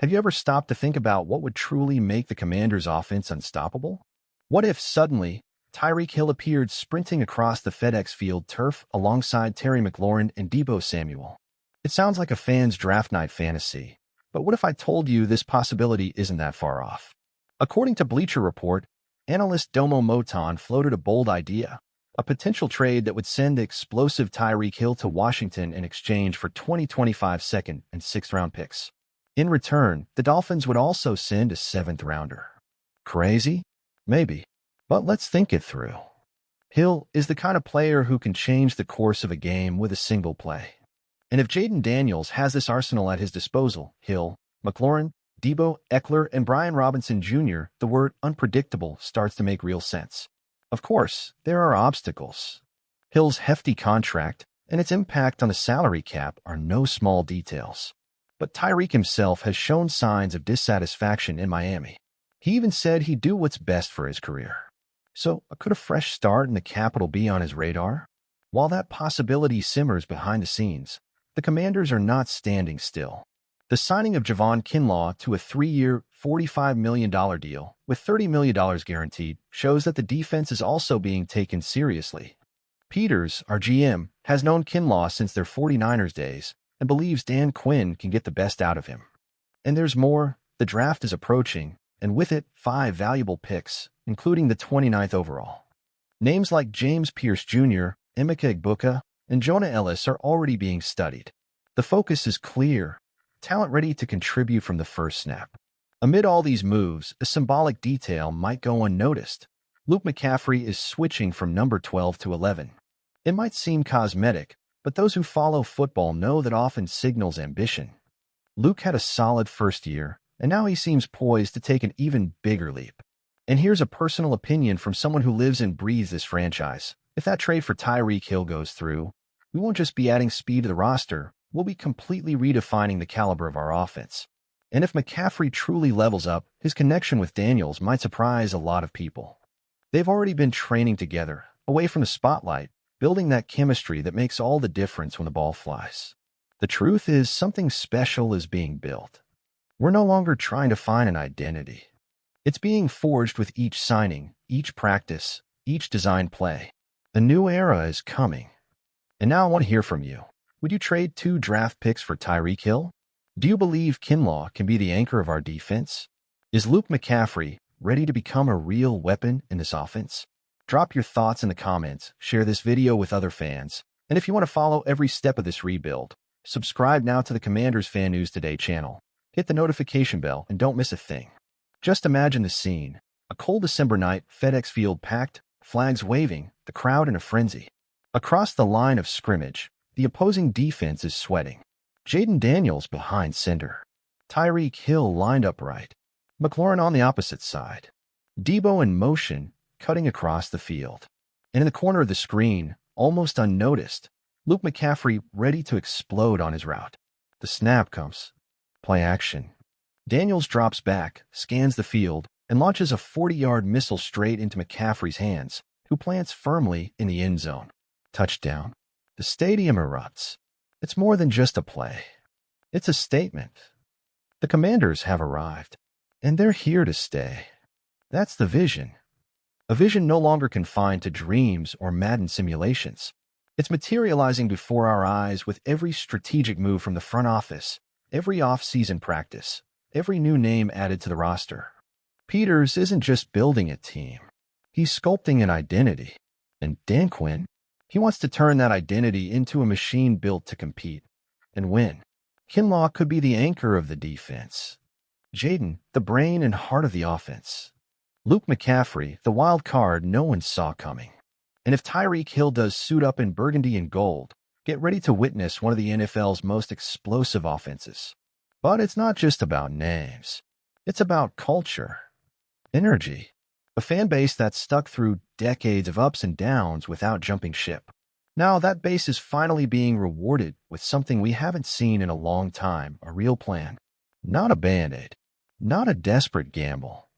Have you ever stopped to think about what would truly make the Commanders' offense unstoppable? What if suddenly Tyreek Hill appeared sprinting across the FedEx Field turf alongside Terry McLaurin and Deebo Samuel? It sounds like a fan's draft night fantasy, but what if I told you this possibility isn't that far off? According to Bleacher Report, analyst Domo Moton floated a bold idea, a potential trade that would send the explosive Tyreek Hill to Washington in exchange for 2025 second and sixth-round picks. In return, the Dolphins would also send a seventh-rounder. Crazy? Maybe. But let's think it through. Hill is the kind of player who can change the course of a game with a single play. And if Jaden Daniels has this arsenal at his disposal, Hill, McLaurin, Deebo, Eckler, and Brian Robinson Jr., the word unpredictable starts to make real sense. Of course, there are obstacles. Hill's hefty contract and its impact on the salary cap are no small details. But Tyreek himself has shown signs of dissatisfaction in Miami. He even said he'd do what's best for his career. So, could a fresh start in the capital be on his radar? While that possibility simmers behind the scenes, the Commanders are not standing still. The signing of Javon Kinlaw to a 3-year, $45 million deal with $30 million guaranteed shows that the defense is also being taken seriously. Peters, our GM, has known Kinlaw since their 49ers days and believes Dan Quinn can get the best out of him. And there's more. The draft is approaching, and with it, 5 valuable picks, including the 29th overall. Names like James Pierce Jr., Emeka Egbuka, and Jonah Ellis are already being studied. The focus is clear, talent ready to contribute from the first snap. Amid all these moves, a symbolic detail might go unnoticed. Luke McCaffrey is switching from number 12 to 11. It might seem cosmetic, but those who follow football know that often signals ambition. Luke had a solid first year, and now he seems poised to take an even bigger leap. And here's a personal opinion from someone who lives and breathes this franchise. If that trade for Tyreek Hill goes through, we won't just be adding speed to the roster, we'll be completely redefining the caliber of our offense. And if McCaffrey truly levels up, his connection with Daniels might surprise a lot of people. They've already been training together, away from the spotlight, building that chemistry that makes all the difference when the ball flies. The truth is, something special is being built. We're no longer trying to find an identity. It's being forged with each signing, each practice, each design play. A new era is coming. And now I want to hear from you. Would you trade 2 draft picks for Tyreek Hill? Do you believe Kinlaw can be the anchor of our defense? Is Luke McCaffrey ready to become a real weapon in this offense? Drop your thoughts in the comments, share this video with other fans, and if you want to follow every step of this rebuild, subscribe now to the Commanders Fan News Today channel. Hit the notification bell and don't miss a thing. Just imagine the scene. A cold December night, FedEx Field packed, flags waving, the crowd in a frenzy. Across the line of scrimmage, the opposing defense is sweating. Jaden Daniels behind center. Tyreek Hill lined up right. McLaurin on the opposite side. Deebo in motion, cutting across the field. And in the corner of the screen, almost unnoticed, Luke McCaffrey ready to explode on his route. The snap comes. Play action. Daniels drops back, scans the field, and launches a 40-yard missile straight into McCaffrey's hands, who plants firmly in the end zone. Touchdown. The stadium erupts. It's more than just a play. It's a statement. The Commanders have arrived, and they're here to stay. That's the vision. A vision no longer confined to dreams or Madden simulations. It's materializing before our eyes with every strategic move from the front office, every off-season practice, every new name added to the roster. Peters isn't just building a team. He's sculpting an identity. And Dan Quinn, he wants to turn that identity into a machine built to compete and win. Kinlaw could be the anchor of the defense. Jaden, the brain and heart of the offense. Luke McCaffrey, the wild card no one saw coming. And if Tyreek Hill does suit up in burgundy and gold, get ready to witness one of the NFL's most explosive offenses. But it's not just about names. It's about culture, energy, a fan base that's stuck through decades of ups and downs without jumping ship. Now that base is finally being rewarded with something we haven't seen in a long time, a real plan. Not a Band-Aid, not a desperate gamble,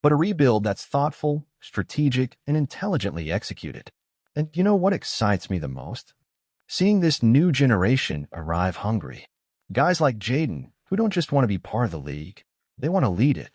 but a rebuild that's thoughtful, strategic, and intelligently executed. And you know what excites me the most? Seeing this new generation arrive hungry. Guys like Jaden, who don't just want to be part of the league. They want to lead it.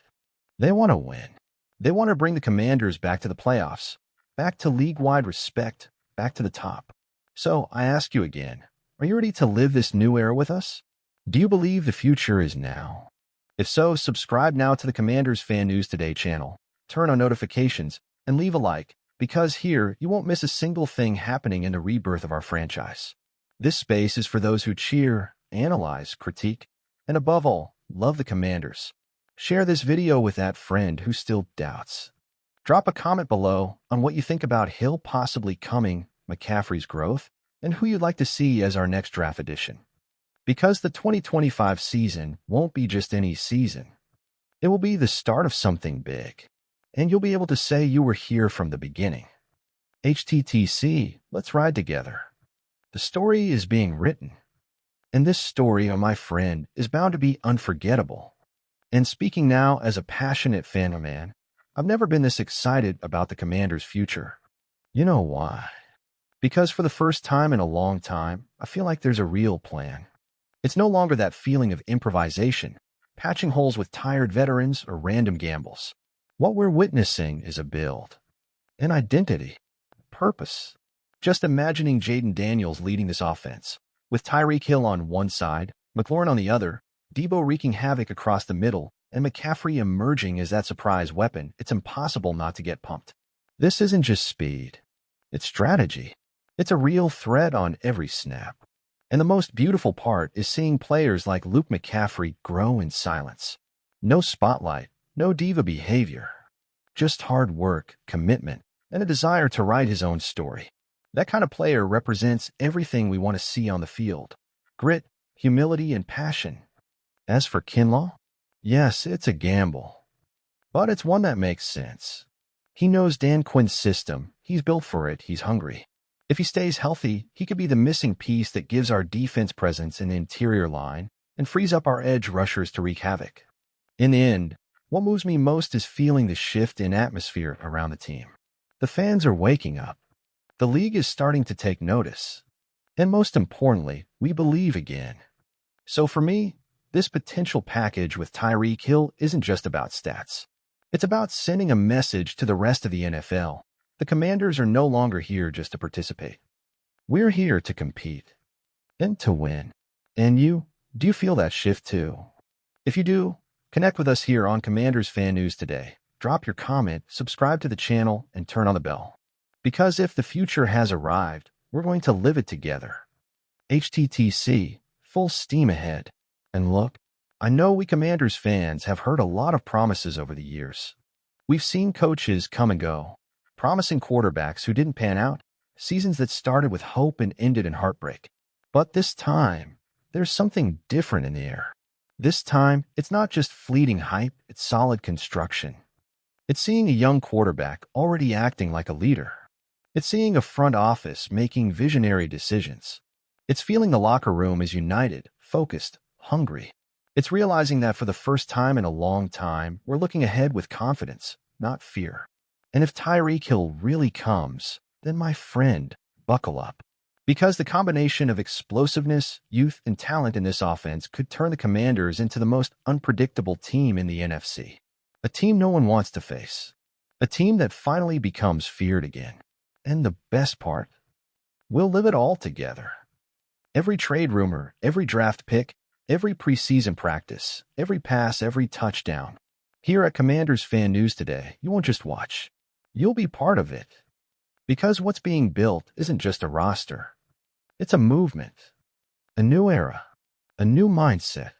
They want to win. They want to bring the Commanders back to the playoffs, back to league-wide respect, back to the top. So I ask you again, are you ready to live this new era with us? Do you believe the future is now? If so, subscribe now to the Commanders Fan News Today channel, turn on notifications, and leave a like, because here you won't miss a single thing happening in the rebirth of our franchise. This space is for those who cheer, analyze, critique, and above all, love the Commanders. Share this video with that friend who still doubts. Drop a comment below on what you think about Hill possibly coming, McCaffrey's growth, and who you'd like to see as our next draft addition. Because the 2025 season won't be just any season. It will be the start of something big, and you'll be able to say you were here from the beginning. HTTC, let's ride together. The story is being written, and this story, my friend, is bound to be unforgettable. And speaking now as a passionate fan man, I've never been this excited about the Commanders' future. You know why? Because for the first time in a long time, I feel like there's a real plan. It's no longer that feeling of improvisation, patching holes with tired veterans or random gambles. What we're witnessing is a build, an identity, purpose. Just imagining Jaden Daniels leading this offense, with Tyreek Hill on one side, McLaurin on the other, Debo wreaking havoc across the middle, and McCaffrey emerging as that surprise weapon. It's impossible not to get pumped. This isn't just speed. It's strategy. It's a real threat on every snap. And the most beautiful part is seeing players like Luke McCaffrey grow in silence. No spotlight, no diva behavior. Just hard work, commitment, and a desire to write his own story. That kind of player represents everything we want to see on the field. Grit, humility, and passion. As for Kinlaw, yes, it's a gamble. But it's one that makes sense. He knows Dan Quinn's system. He's built for it. He's hungry. If he stays healthy, he could be the missing piece that gives our defense presence in the interior line and frees up our edge rushers to wreak havoc. In the end, what moves me most is feeling the shift in atmosphere around the team. The fans are waking up. The league is starting to take notice. And most importantly, we believe again. So for me, this potential package with Tyreek Hill isn't just about stats. It's about sending a message to the rest of the NFL. The Commanders are no longer here just to participate. We're here to compete and to win. And you, do you feel that shift too? If you do, connect with us here on Commanders Fan News Today. Drop your comment, subscribe to the channel, and turn on the bell. Because if the future has arrived, we're going to live it together. HTTC, full steam ahead. And look, I know we Commanders fans have heard a lot of promises over the years. We've seen coaches come and go, promising quarterbacks who didn't pan out, seasons that started with hope and ended in heartbreak. But this time, there's something different in the air. This time, it's not just fleeting hype, it's solid construction. It's seeing a young quarterback already acting like a leader. It's seeing a front office making visionary decisions. It's feeling the locker room is united, focused, hungry. It's realizing that for the first time in a long time, we're looking ahead with confidence, not fear. And if Tyreek Hill really comes, then my friend, buckle up. Because the combination of explosiveness, youth, and talent in this offense could turn the Commanders into the most unpredictable team in the NFC. A team no one wants to face. A team that finally becomes feared again. And the best part, we'll live it all together. Every trade rumor, every draft pick, every preseason practice, every pass, every touchdown. Here at Commanders Fan News Today, you won't just watch. You'll be part of it. Because what's being built isn't just a roster. It's a movement, a new era, a new mindset.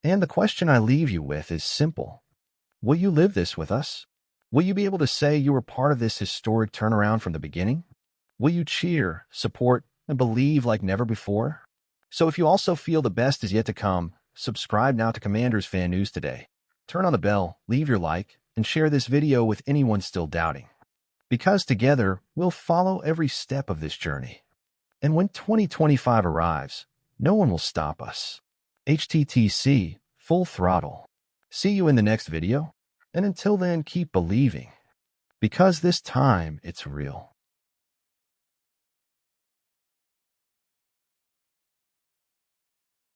And the question I leave you with is simple. Will you live this with us? Will you be able to say you were part of this historic turnaround from the beginning? Will you cheer, support, and believe like never before? So if you also feel the best is yet to come, subscribe now to Commanders Fan News Today. Turn on the bell, leave your like, and share this video with anyone still doubting. Because together, we'll follow every step of this journey. And when 2025 arrives, no one will stop us. HTTC, full throttle. See you in the next video, and until then, keep believing. Because this time, it's real.